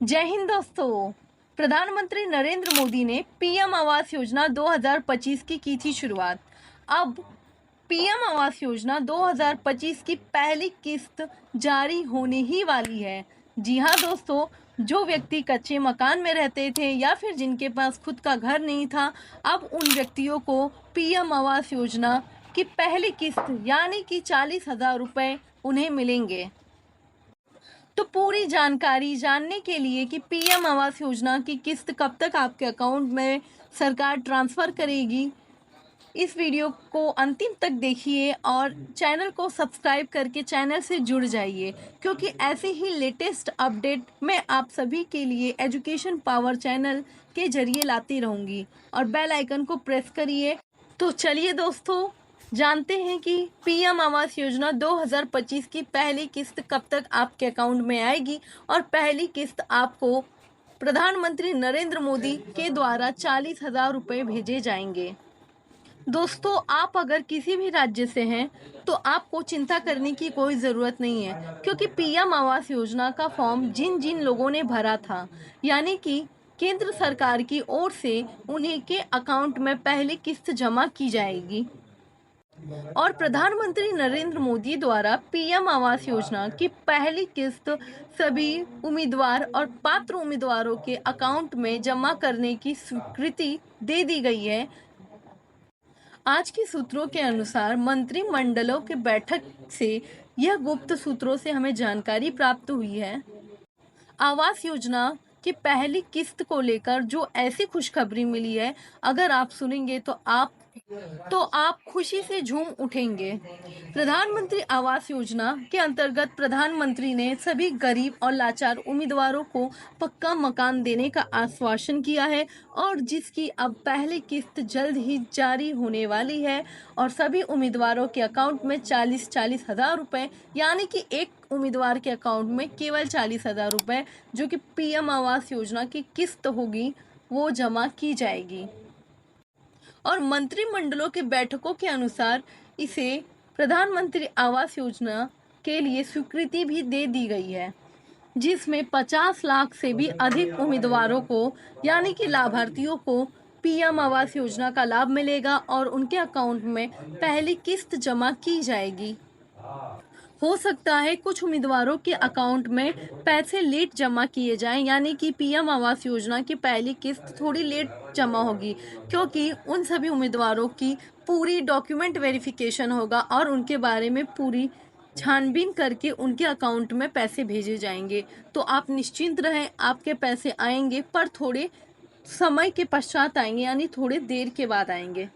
जय हिंद दोस्तों। प्रधानमंत्री नरेंद्र मोदी ने पीएम आवास योजना 2025 की थी शुरुआत। अब पीएम आवास योजना 2025 की पहली किस्त जारी होने ही वाली है। जी हाँ दोस्तों, जो व्यक्ति कच्चे मकान में रहते थे या फिर जिनके पास खुद का घर नहीं था, अब उन व्यक्तियों को पीएम आवास योजना की पहली किस्त यानी कि 40,000 रुपये उन्हें मिलेंगे। तो पूरी जानकारी जानने के लिए कि पीएम आवास योजना की किस्त कब तक आपके अकाउंट में सरकार ट्रांसफ़र करेगी, इस वीडियो को अंतिम तक देखिए और चैनल को सब्सक्राइब करके चैनल से जुड़ जाइए, क्योंकि ऐसे ही लेटेस्ट अपडेट मैं आप सभी के लिए एजुकेशन पावर चैनल के जरिए लाती रहूँगी। और बेल आइकन को प्रेस करिए। तो चलिए दोस्तों, जानते हैं कि पीएम आवास योजना 2025 की पहली किस्त कब तक आपके अकाउंट में आएगी और पहली किस्त आपको प्रधानमंत्री नरेंद्र मोदी के द्वारा 40,000 रुपये भेजे जाएंगे। दोस्तों, आप अगर किसी भी राज्य से हैं तो आपको चिंता करने की कोई ज़रूरत नहीं है, क्योंकि पीएम आवास योजना का फॉर्म जिन जिन लोगों ने भरा था, यानी कि केंद्र सरकार की ओर से उन्हीं के अकाउंट में पहली किस्त जमा की जाएगी। और प्रधानमंत्री नरेंद्र मोदी द्वारा पीएम आवास योजना की पहली किस्त सभी उम्मीदवार और पात्र उम्मीदवारों के अकाउंट में जमा करने की स्वीकृति दे दी गई है। आज के सूत्रों के अनुसार मंत्रिमंडलों के बैठक से यह गुप्त सूत्रों से हमें जानकारी प्राप्त हुई है। आवास योजना की पहली किस्त को लेकर जो ऐसी खुशखबरी मिली है, अगर आप सुनेंगे तो आप खुशी से झूम उठेंगे। प्रधानमंत्री आवास योजना के अंतर्गत प्रधानमंत्री ने सभी गरीब और लाचार उम्मीदवारों को पक्का मकान देने का आश्वासन किया है, और जिसकी अब पहली किस्त जल्द ही जारी होने वाली है। और सभी उम्मीदवारों के अकाउंट में 40,000 रुपये, यानी कि एक उम्मीदवार के अकाउंट में केवल 40,000 रुपये, जो कि पीएम आवास योजना की किस्त होगी, वो जमा की जाएगी। और मंत्रिमंडलों की बैठकों के अनुसार इसे प्रधानमंत्री आवास योजना के लिए स्वीकृति भी दे दी गई है, जिसमें 50 लाख से भी अधिक उम्मीदवारों को यानी कि लाभार्थियों को पीएम आवास योजना का लाभ मिलेगा और उनके अकाउंट में पहली किस्त जमा की जाएगी। हो सकता है कुछ उम्मीदवारों के अकाउंट में पैसे लेट जमा किए जाएं, यानी कि पीएम आवास योजना की पहली किस्त थोड़ी लेट जमा होगी, क्योंकि उन सभी उम्मीदवारों की पूरी डॉक्यूमेंट वेरिफिकेशन होगा और उनके बारे में पूरी छानबीन करके उनके अकाउंट में पैसे भेजे जाएंगे। तो आप निश्चिंत रहें, आपके पैसे आएंगे, पर थोड़े समय के पश्चात आएंगे, यानी थोड़े देर के बाद आएंगे।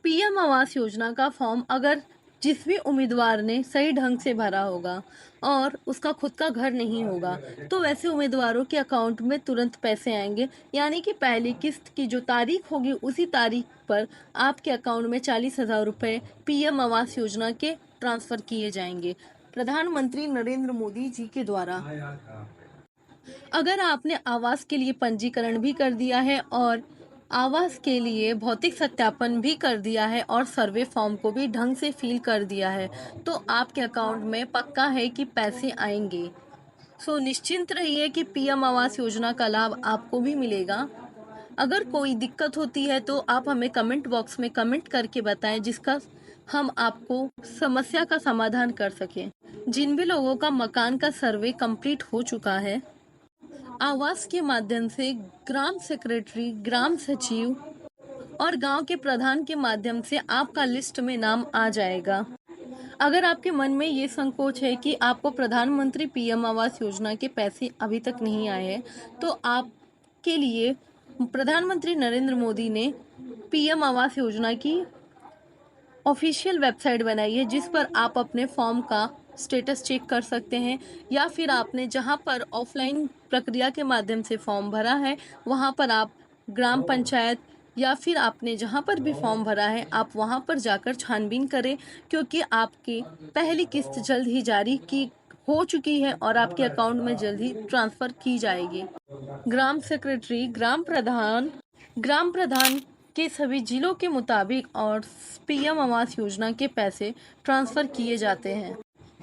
पीएम आवास योजना का फॉर्म अगर जिस भी उम्मीदवार ने सही ढंग से भरा होगा और उसका खुद का घर नहीं होगा, तो वैसे उम्मीदवारों के अकाउंट में तुरंत पैसे आएंगे, यानी कि पहली किस्त की जो तारीख होगी उसी तारीख पर आपके अकाउंट में 40,000 रुपये पीएम आवास योजना के ट्रांसफ़र किए जाएंगे प्रधानमंत्री नरेंद्र मोदी जी के द्वारा। अगर आपने आवास के लिए पंजीकरण भी कर दिया है और आवास के लिए भौतिक सत्यापन भी कर दिया है और सर्वे फॉर्म को भी ढंग से फिल कर दिया है, तो आपके अकाउंट में पक्का है कि पैसे आएंगे। सो निश्चिंत रहिए कि पीएम आवास योजना का लाभ आपको भी मिलेगा। अगर कोई दिक्कत होती है तो आप हमें कमेंट बॉक्स में कमेंट करके बताएं, जिसका हम आपको समस्या का समाधान कर सकें। जिन भी लोगों का मकान का सर्वे कंप्लीट हो चुका है, आवास के माध्यम से ग्राम सेक्रेटरी, ग्राम सचिव और गांव के प्रधान के माध्यम से आपका लिस्ट में नाम आ जाएगा। अगर आपके मन में ये संकोच है कि आपको प्रधानमंत्री पीएम आवास योजना के पैसे अभी तक नहीं आए हैं, तो आपके लिए प्रधानमंत्री नरेंद्र मोदी ने पीएम आवास योजना की ऑफिशियल वेबसाइट बनाई है, जिस पर आप अपने फॉर्म का स्टेटस चेक कर सकते हैं, या फिर आपने जहां पर ऑफलाइन प्रक्रिया के माध्यम से फॉर्म भरा है वहां पर आप ग्राम पंचायत या फिर आपने जहां पर भी फॉर्म भरा है आप वहां पर जाकर छानबीन करें, क्योंकि आपकी पहली किस्त जल्द ही जारी की हो चुकी है और आपके अकाउंट में जल्द ही ट्रांसफ़र की जाएगी। ग्राम सेक्रेटरी, ग्राम प्रधान के सभी जिलों के मुताबिक और पीएम आवास योजना के पैसे ट्रांसफ़र किए जाते हैं।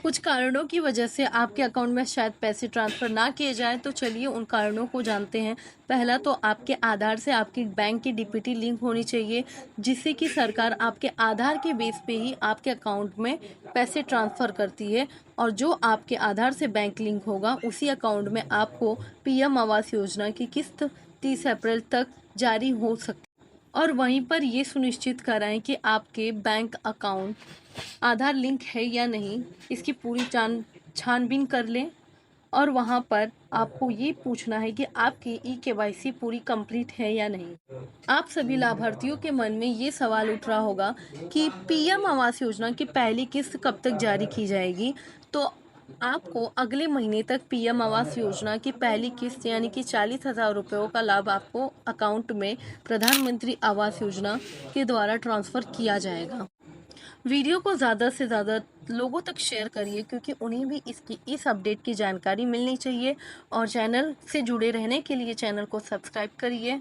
कुछ कारणों की वजह से आपके अकाउंट में शायद पैसे ट्रांसफ़र ना किए जाएँ, तो चलिए उन कारणों को जानते हैं। पहला तो आपके आधार से आपकी बैंक की डीपीटी लिंक होनी चाहिए, जिससे कि सरकार आपके आधार के बेस पे ही आपके अकाउंट में पैसे ट्रांसफ़र करती है और जो आपके आधार से बैंक लिंक होगा, उसी अकाउंट में आपको पीएम आवास योजना की किस्त 30 अप्रैल तक जारी हो सकती है। और वहीं पर ये सुनिश्चित कराएं कि आपके बैंक अकाउंट आधार लिंक है या नहीं, इसकी पूरी छानबीन कर लें। और वहाँ पर आपको ये पूछना है कि आपकी ई-केवाईसी पूरी कंप्लीट है या नहीं। आप सभी लाभार्थियों के मन में ये सवाल उठ रहा होगा कि पीएम आवास योजना की पहली किस्त कब तक जारी की जाएगी। तो आपको अगले महीने तक पीएम आवास योजना की पहली किस्त यानी कि 40,000 रुपयों का लाभ आपको अकाउंट में प्रधानमंत्री आवास योजना के द्वारा ट्रांसफ़र किया जाएगा। वीडियो को ज़्यादा से ज़्यादा लोगों तक शेयर करिए, क्योंकि उन्हें भी इस अपडेट की जानकारी मिलनी चाहिए। और चैनल से जुड़े रहने के लिए चैनल को सब्सक्राइब करिए।